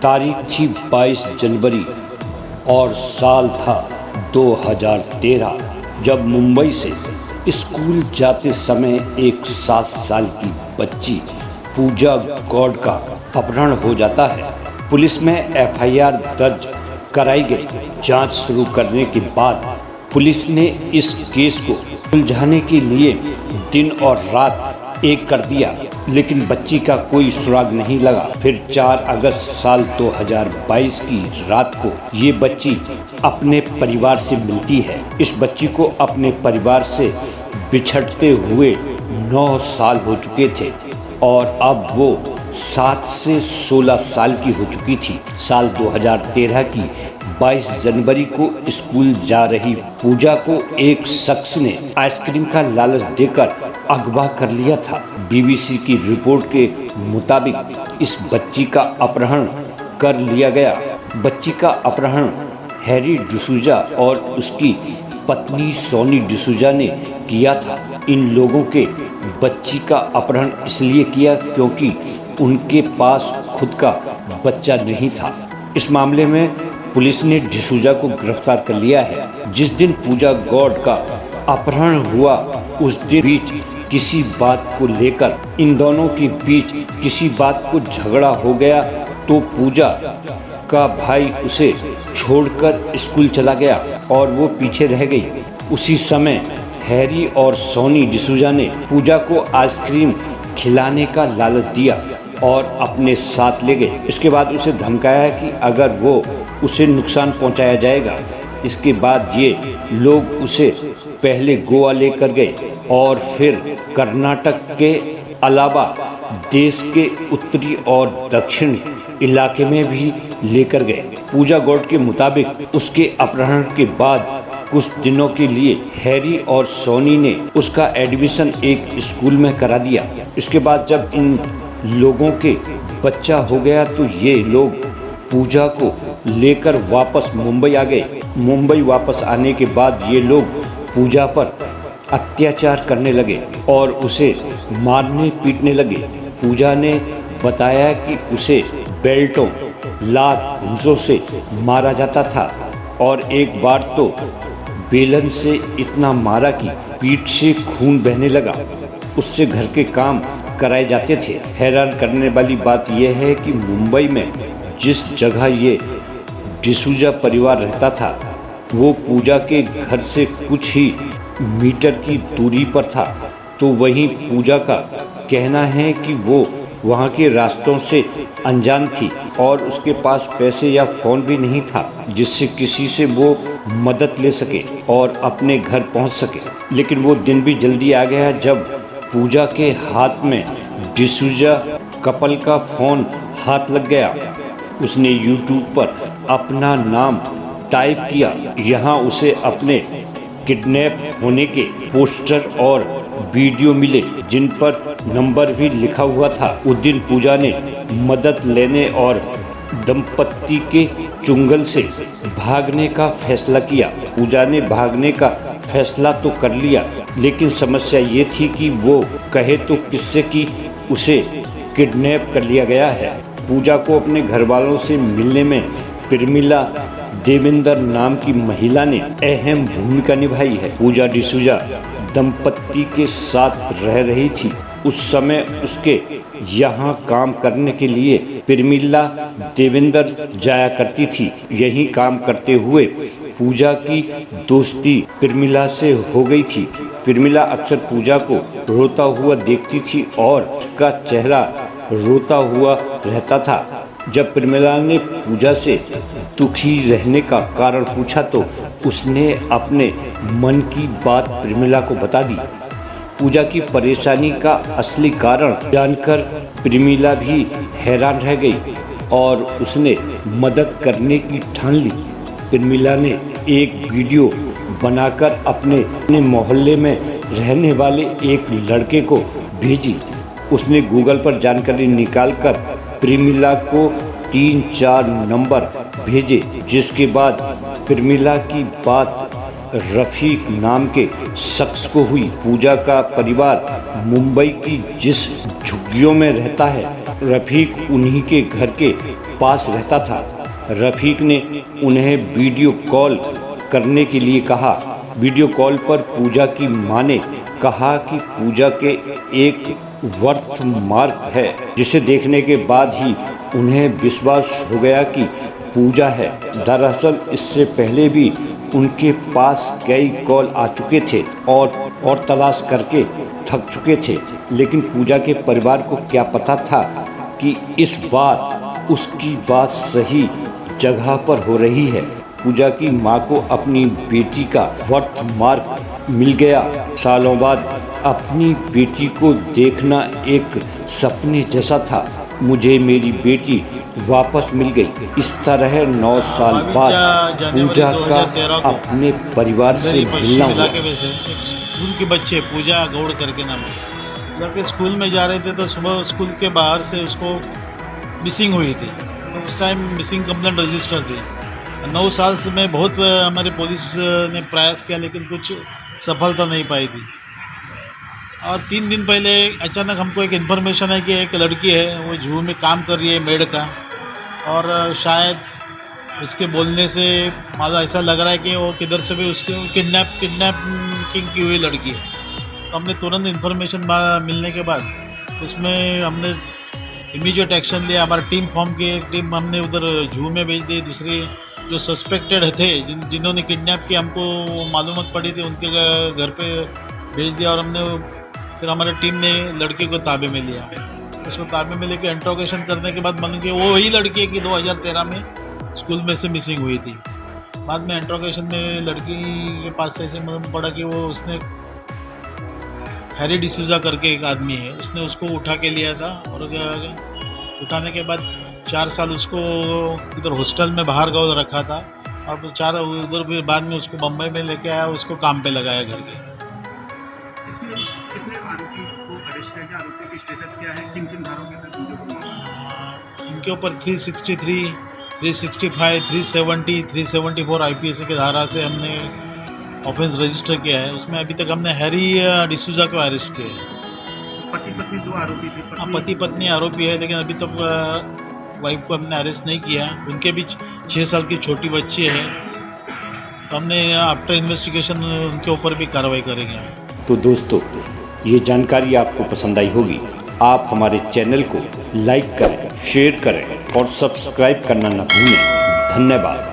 तारीख थी 22 जनवरी और साल था 2013, जब मुंबई से स्कूल जाते समय एक 7 साल की बच्ची पूजा गौड़ का अपहरण हो जाता है। पुलिस में एफआईआर दर्ज कराई गई। जांच शुरू करने के बाद पुलिस ने इस केस को सुलझाने के लिए दिन और रात एक कर दिया, लेकिन बच्ची का कोई सुराग नहीं लगा। फिर 4 अगस्त साल 2022 की रात को ये बच्ची अपने परिवार से मिलती है। इस बच्ची को अपने परिवार से बिछड़ते हुए 9 साल हो चुके थे और अब वो 7 से 16 साल की हो चुकी थी। साल 2013 की 22 जनवरी को स्कूल जा रही पूजा को एक शख्स ने आइसक्रीम का लालच देकर अगवा कर लिया था। बीबीसी की रिपोर्ट के मुताबिक इस बच्ची का अपहरण कर लिया गया। बच्ची का अपहरण हैरी डिसूजा और उसकी पत्नी सोनी डिसूजा ने किया था। इन लोगों के बच्ची का अपहरण इसलिए किया क्योंकि उनके पास खुद का बच्चा नहीं था। इस मामले में पुलिस ने डिसूजा को गिरफ्तार कर लिया है। जिस दिन पूजा गौड़ का अपहरण हुआ उस दिन बीच किसी बात को लेकर इन दोनों के बीच किसी बात को झगड़ा हो गया तो पूजा का भाई उसे छोड़कर स्कूल चला गया और वो पीछे रह गई। उसी समय हैरी और सोनी डिसूजा ने पूजा को आइसक्रीम खिलाने का लालच दिया और अपने साथ ले गए। इसके बाद उसे धमकाया कि अगर वो उसे नुकसान पहुंचाया जाएगा। इसके बाद ये लोग उसे पहले गोवा लेकर गए और फिर कर्नाटक के अलावा देश के उत्तरी और दक्षिण इलाके में भी लेकर गए। पूजा गौड़ के मुताबिक उसके अपहरण के बाद कुछ दिनों के लिए हैरी और सोनी ने उसका एडमिशन एक स्कूल में करा दिया। इसके बाद जब इन लोगों के बच्चा हो गया तो ये लोग पूजा को लेकर वापस मुंबई आ गए। मुंबई वापस आने के बाद ये लोग पूजा पर अत्याचार करने लगे और उसे मारने पीटने लगे। पूजा ने बताया कि उसे बेल्टों, लात, घूंसों से मारा जाता था और एक बार तो बेलन से इतना मारा कि पीठ से खून बहने लगा। उससे घर के काम कराए जाते थे। हैरान करने वाली बात यह है कि मुंबई में जिस जगह ये डिसूजा परिवार रहता था वो पूजा के घर से कुछ ही मीटर की दूरी पर था, तो वहीं पूजा का कहना है कि वो वहाँ के रास्तों से अनजान थी और उसके पास पैसे या फ़ोन भी नहीं था जिससे किसी से वो मदद ले सके और अपने घर पहुँच सके। लेकिन वो दिन भी जल्दी आ गया जब पूजा के हाथ में डिसूजा कपल का फ़ोन हाथ लग गया। उसने यूट्यूब पर अपना नाम टाइप किया। यहाँ उसे अपने किडनैप होने के पोस्टर और वीडियो मिले जिन पर नंबर भी लिखा हुआ था। उस दिन पूजा ने मदद लेने और दंपत्ति के चुंगल से भागने का फैसला किया। पूजा ने भागने का फैसला तो कर लिया, लेकिन समस्या ये थी कि वो कहे तो किससे कि उसे किडनैप कर लिया गया है। पूजा को अपने घर वालों से मिलने में प्रमिला देवेंद्र नाम की महिला ने अहम भूमिका निभाई है। पूजा डिसूजा दंपत्ति के साथ रह रही थी। उस समय उसके यहाँ काम करने के लिए प्रमिला देवेंद्र जाया करती थी। यही काम करते हुए पूजा की दोस्ती प्रमिला से हो गई थी। प्रमिला अक्सर पूजा को रोता हुआ देखती थी और उसका चेहरा रोता हुआ रहता था। जब प्रमिला ने पूजा से दुखी रहने का कारण पूछा तो उसने अपने मन की बात प्रमिला को बता दी। पूजा की परेशानी का असली कारण जानकर प्रमिला भी हैरान रह गई और उसने मदद करने की ठान ली। प्रमिला ने एक वीडियो बनाकर अपने मोहल्ले में रहने वाले एक लड़के को भेजी। उसने गूगल पर जानकारी निकालकर प्रमिला को 3-4 नंबर भेजे, जिसके बाद प्रमिला की बात रफीक नाम के शख्स को हुई। पूजा का परिवार मुंबई की जिस झुग्गियों में रहता है, रफीक उन्हीं के घर के पास रहता था। रफीक ने उन्हें वीडियो कॉल करने के लिए कहा। वीडियो कॉल पर पूजा की मां ने कहा कि पूजा के एक वर्थ मार्क है, जिसे देखने के बाद ही उन्हें विश्वास हो गया कि पूजा है। दरअसल इससे पहले भी उनके पास कई कॉल आ चुके थे और तलाश करके थक चुके थे, लेकिन पूजा के परिवार को क्या पता था कि इस बार उसकी बात सही जगह पर हो रही है। पूजा की मां को अपनी बेटी का वर्थ मार्क मिल गया। सालों बाद अपनी बेटी को देखना एक सपने जैसा था। मुझे मेरी बेटी वापस मिल गई। इस तरह 9 साल बाद पूजा का अपने परिवार से मिलना हुआ। एक स्कूल के बच्चे पूजा गौड़ करके नाम है, लड़के स्कूल में जा रहे थे तो सुबह स्कूल के बाहर से उसको मिसिंग हुई थी। तो उस टाइम मिसिंग कंप्लेंट रजिस्टर थी। 9 साल से में बहुत हमारी पुलिस ने प्रयास किया, लेकिन कुछ सफलता नहीं पाई थी। और 3 दिन पहले अचानक हमको एक इन्फॉर्मेशन है कि एक लड़की है, वो जू में काम कर रही है मेड का, और शायद उसके बोलने से मुझे ऐसा लग रहा है कि वो किधर से भी उसके किडनैपिंग की हुई लड़की है। तो हमने तुरंत इन्फॉर्मेशन मिलने के बाद उसमें हमने इमीडिएट एक्शन लिया। हमारा टीम फॉर्म की, एक टीम हमने उधर जू में भेज दी। दूसरी जो सस्पेक्टेड थे, जिन्होंने किडनैप किया, हमको मालूमात पड़ी थी, उनके घर पे भेज दिया। और हमने फिर हमारी टीम ने लड़की को ताबे में लिया। उसको ताबे में लेकर इंट्रोगेशन करने के बाद मालूम कि वो वही लड़की है कि 2013 में स्कूल में से मिसिंग हुई थी। बाद में इंट्रोगेशन में लड़की के पास से ऐसे मालूम पड़ा कि वो उसने हैरी डिसूजा करके एक आदमी है, उसने उसको उठा के लिया था। और उठाने के बाद 4 साल उसको इधर हॉस्टल में बाहर गाँव रखा था। और 4 उधर भी बाद में उसको बम्बई में लेके आया, उसको काम पे लगाया घर के। कितने आरोपी को अरेस्ट किया गया? आरोपी की स्टेटस क्या है? किन धारों के तहत इनके ऊपर 363, 365, 370, 374 IPC के धारा से हमने ऑफेंस रजिस्टर किया है। उसमें अभी तक हमने हैरी डिसूजा को अरेस्ट किया है। पति पत्नी 2 आरोपी थे। पति पत्नी आरोपी है, लेकिन अभी तक वाइफ को हमने अरेस्ट नहीं किया। उनके भी 6 साल की छोटी बच्ची है, तो हमने आफ्टर इन्वेस्टिगेशन उनके ऊपर भी कार्रवाई करेंगे। तो दोस्तों, ये जानकारी आपको पसंद आई होगी। आप हमारे चैनल को लाइक करें, शेयर करें और सब्सक्राइब करना न भूलें। धन्यवाद।